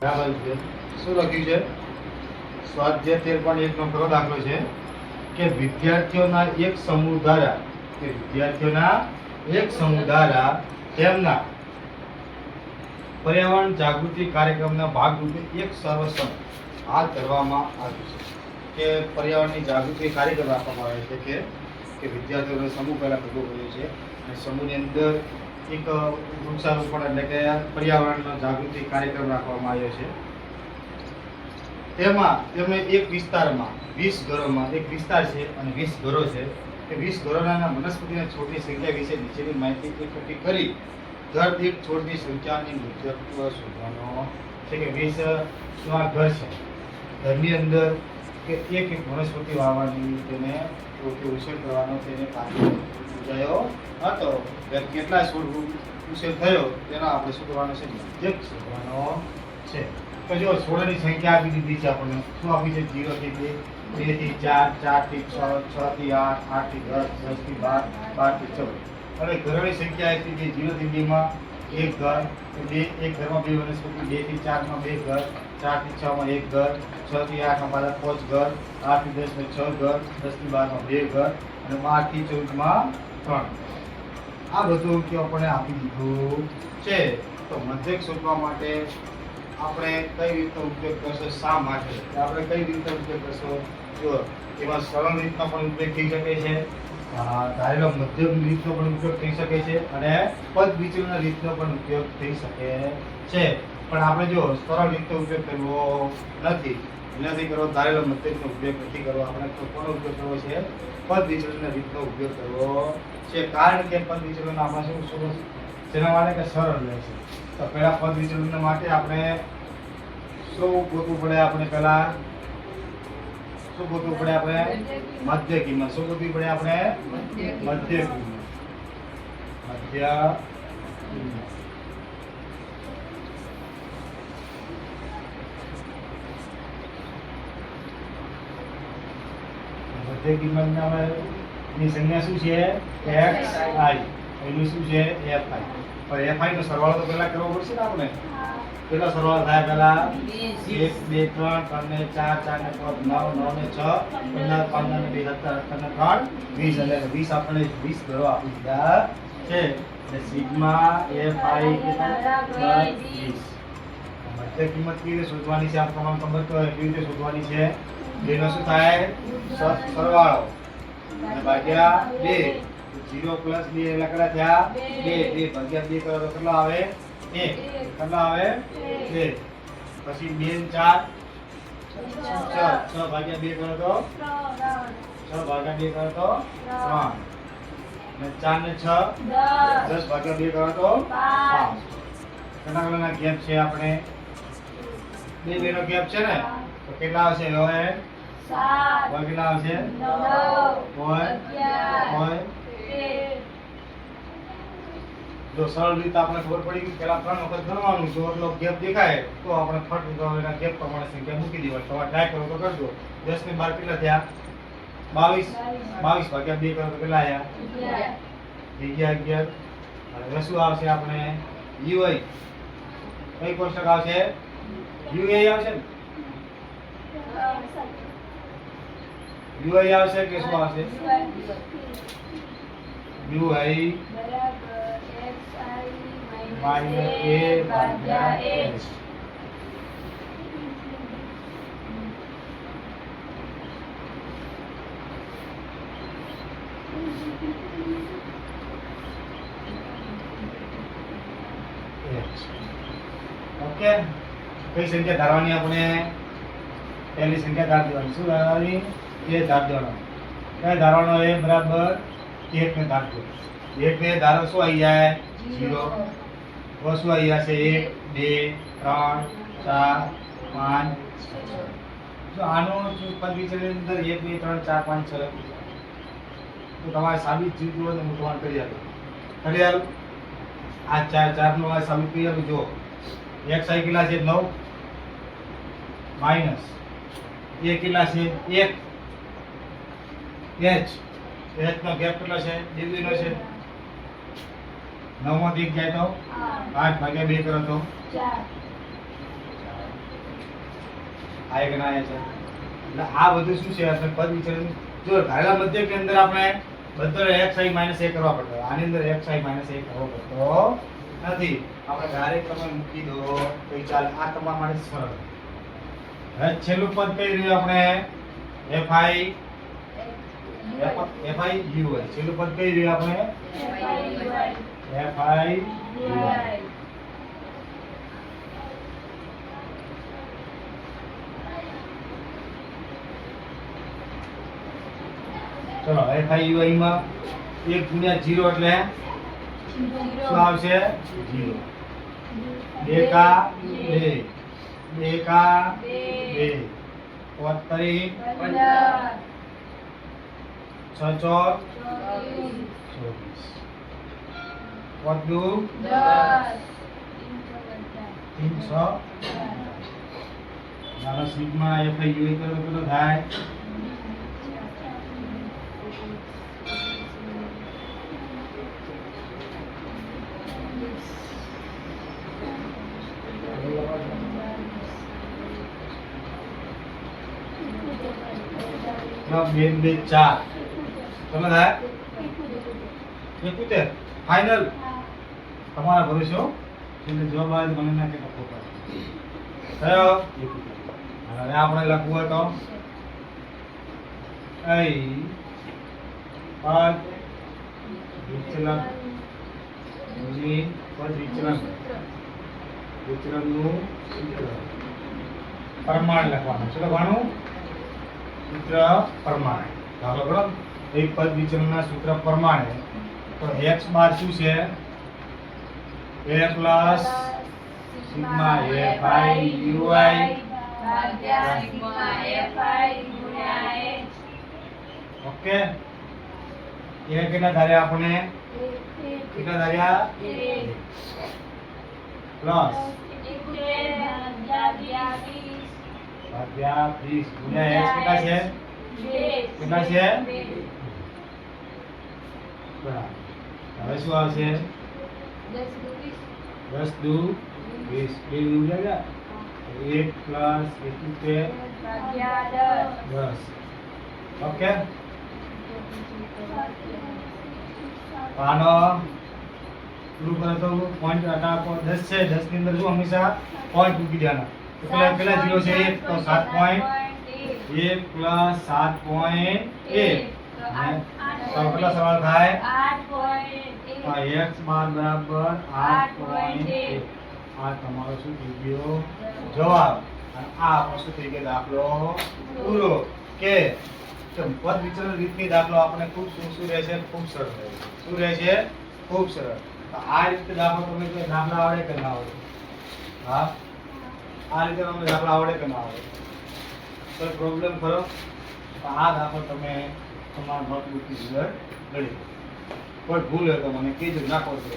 બરાબર છે. શું લખ્યું છે? સ્વાધ્યાય 13.1 નો ખરો દાખલો છે કે વિદ્યાર્થીઓના એક સમૂહ દ્વારા તેમના પર્યાવરણ જાગૃતિ કાર્યક્રમના ભાગરૂપે એક સર્વેક્ષણ હાથ ધરવામાં આવ્યું છે. કે પર્યાવરણની જાગૃતિ કાર્યક્રમ રાખવામાં આવે છે કે વિદ્યાર્થીઓનો સમૂહ પહેલા ભેગો કર્યો છે અને સમૂહની અંદર એક વૃક્ષારોપણ એટલે કે પર્યાવરણનો જાગૃતિ કાર્યક્રમ રાખવામાં આવ્યો છે. તેમાં તેમને એક વિસ્તારમાં 20 ઘરોમાં એક વિસ્તાર છે અને 20 ઘરો છે. એ 20 ઘરોના વનસ્પતિ અને છોડની સંખ્યા વિશે નીચેની માહિતી એકઠી કરી ઘર દીઠ છોડની સંખ્યાની મુજબ શોધવાનો છે. કે 20 ઘર છે, ઘરની અંદર કે એક વનસ્પતિ વાવવાની, તેને ઉછેર કરવાનો, તેને પાણી પૂજાયો હતો. કેટલા છોડ ઉછેર થયો તેનો આપણે શું કરવાનો છે? મધ્યક શોધવાનો છે. તો જો છોડની સંખ્યા આપી દીધી છે આપણને. શું આપી છે? 0 થી 2, 2 થી 4, 4 થી 6, 6 થી 8, 8 થી 10, 10 થી 12, 12 થી 14. હવે ઘરોની સંખ્યા આપી છે 0 થી 2 માં એક ઘર, એક ઘરમાં 2 વનસ્પતિ, 2 થી 4 માં 2 ઘર, 4 થી 6 માં 1 ઘર, 6 થી 8 માં 5 ઘર, 8 થી 10 માં 6 ઘર, 10 થી 12 માં 2 ઘર અને 12 થી 14 માં 3. આ બધું કે આપણે આપી દીધું છે. તો મધ્યક શોધવા માટે આપણે કઈ રીતનો ઉપયોગ કરશો? શા માટે આપણે કઈ રીતનો ઉપયોગ કરશો? જો એમાં સરળ રીતનો પણ ઉપયોગ થઈ શકે છે, ધારેલો મધ્યમ રીતનો પણ ઉપયોગ થઈ શકે છે અને પદ વિચલનના રીતનો પણ ઉપયોગ થઈ શકે છે. પણ આપણે જો સરળ રીતનો ઉપયોગ કરવો નથી કરવો, ધારેલો મધ્યમનો ઉપયોગ નથી કરવો, આપણે કોનો ઉપયોગ કરવો છે? પદ વિચલનના રીતનો ઉપયોગ કરવો છે. કારણ કે પદ વિચલન આપણે શું જેના માટે કે સરળ રહેશે. તો પહેલા પદ વિચલન માટે આપણે શું ગોતવું પડે? આપણે પહેલા શું ગોતવું પડે? આપણે મધ્ય કિંમત. શું ગોતવી પડે? આપણે મધ્ય કિંમત. મધ્ય કિંમતના ની સંજ્ઞા શું છે? xi. એનું શું છે? fi. પણ fi નો સરવાળો તો પહેલા કરવો પડશે ને આપણે. કેટલો સરવાળો થાય? પહેલા 1 2 3 3 ને 4 4 ને 5 9 9 ને 6 15 15 ને 2 17 18 ને 3 20 એટલે 20 આપણે 20 ઘરો આપી દીધા છે. એટલે સિગ્મા fi = 20. મધ્ય કિંમત કેવી રીતે શોધવાની છે? આપ તમામ ખબર તો કેવી રીતે શોધવાની છે? બેનો શું થાય? સરવાળો અને ભાગ્યા 2. 0 + 2 એટલે કેટલા થયા? 2. 2 ભાગ્યા 2 કરો તો કેટલો આવે? 1. કેટલો આવે? 2. પછી 2 ને 4 6 ભાગ્યા 2 કરો તો 6 ભાગ્યા 2 કરો તો 3 અને 4 ને 6 10 ભાગ્યા 2 કરો તો 5. કેટલા કલાકના ગેપ છે? આપણે 2 નો ગેપ છે ને, તો કેટલા આવશે? હવે 7 કેટલા આવશે? 9 11 જો સરળ રીતે આપણે ખબર પડી કે પેલા 3 વખત ગણવાનું, જો એટલો ગેપ દેખાય તો આપણે ફટ એના ગેપ પ્રમાણે સંખ્યા મૂકી દેવાની. તમારે ટ્રાય કરો તો કરજો. 10 ને 12 કેટલા થયા? 22 ભાગ્યા 2 કરો તો કેટલા આવ્યા? 11. હવે શું આવશે? આપણે ui કઈ કોષ્ટક આવશે? ui આવશે ને? ui આવશે કે શું આવશે? ui -a/s. ઓકે. કઈ સંખ્યા ધારવાની? આપણે પહેલી સંખ્યા ધાર દેવાની. શું ધારવાની? એ ધાર દેવાનો. કઈ ધારવાનો? એ બરાબર 1 ને ધાર દો. 1 ને ધારો શું આવી જાય? 0. તો શું આવી જશે? 1 2 3 4 5 6. જો આનો પદ વિચલનની અંદર 1 2 3 4 5 6 તો તમારે સાબિત જીવતું હોય તો હું તમારે કરી આપું. કરી આલું આ 4 નો આ સાબિત કરી આપું. જો x i કેટલા છે? 9 માઈનસ a કેટલા છે? 1 h નો ગેપ કેટલો છે? 2 નો છે. 9 માંથી 1 જાય તો 8 ભાગ્યા 2 કરો તો 4. આ એક ના છે. એટલે આ બધું શું છે આપણે પદ વિચરણ જો ધારેલા મધ્યકની અંદર આપણે બધો xi - a કરવા પડતો. આની અંદર xi - a કરવો પડતો નથી. આપણે ડાયરેક્ટ તમે મૂકી દો તો ચાલે. આ તમારા માટે સરળ. હવે છેલ્લું પદ કઈ રહ્યું આપણે fi છેલ્લું પદ કઈ રહ્યું આપણે fi ચલો fi માં 1 ગુણ્યા 0 એટલે શું આવશે 0. 2 કા 2 2 કા 2 પોતરી 6 ચોક 24 પોતદુ 300 નાનો સિગ્મા fi કેટલો થાય બે બે 4 તમે થાય 71 ફાઇનલ તમારા ભરોસો એટલે જવાબ આવે મને ના કે નફો થયો 71. હવે આપણે લખવું હોય તો પદ વિચલન વિચલનનું સૂત્ર પ્રમાણ લખવાનું. શું લખવાનું? સૂત્ર પ્રમાણે. દાખલો ગણો એક પદ વિચલનના સૂત્ર પ્રમાણે તો x બાર શું છે a plus sigma fi ui ભાગ્યા સિગ્મા fi ગુણ્યા h. ઓકે. એ કેટલા ધાર્યા આપણે કેટલા ધાર્યા પ્લસ ભાગ્યા 20 ગુણ્યા x કેટલા છે કેટલા છે બરાબર. હવે શું આવશે 10 દુ 20 બે ઉડી ગયા 1 પ્લસ 71 ભાગ્યા 10. ઓકે. આનો પૂરું કરો તો પોઈન્ટ 10 છે. 10 ની અંદર શું હંમેશા પોઈન્ટ મૂકી દેવાના. તો પેલા 0 છે 1 તો 7.1 પ્લસ 7.1 તો કેટલા સવાલ થાય 8.1 x બાર બરાબર 8.1. આ તમારો શું થઈ ગયો જવાબ. અને આ આપણો શું થઈ ગયો દાખલો પૂરો. કે પદ વિચલન રીતની દાખલો આપણે ખૂબ શું રહેશે ખૂબ સરળ રહેશે. શું રહેશે ખૂબ સરળ. તો આ રીતે દાખલો તમે જો દાખલા આવડે કે ના આવડે હા આ રીતે તમને દાખલા આવડે કે ના આવડે કોઈ પ્રોબ્લેમ ખરો તો આ દાખલો તમે તમારા નોટબુકની અંદર ગણી કોઈ ભૂલ હોય તો મને કહેજો નાખો છો.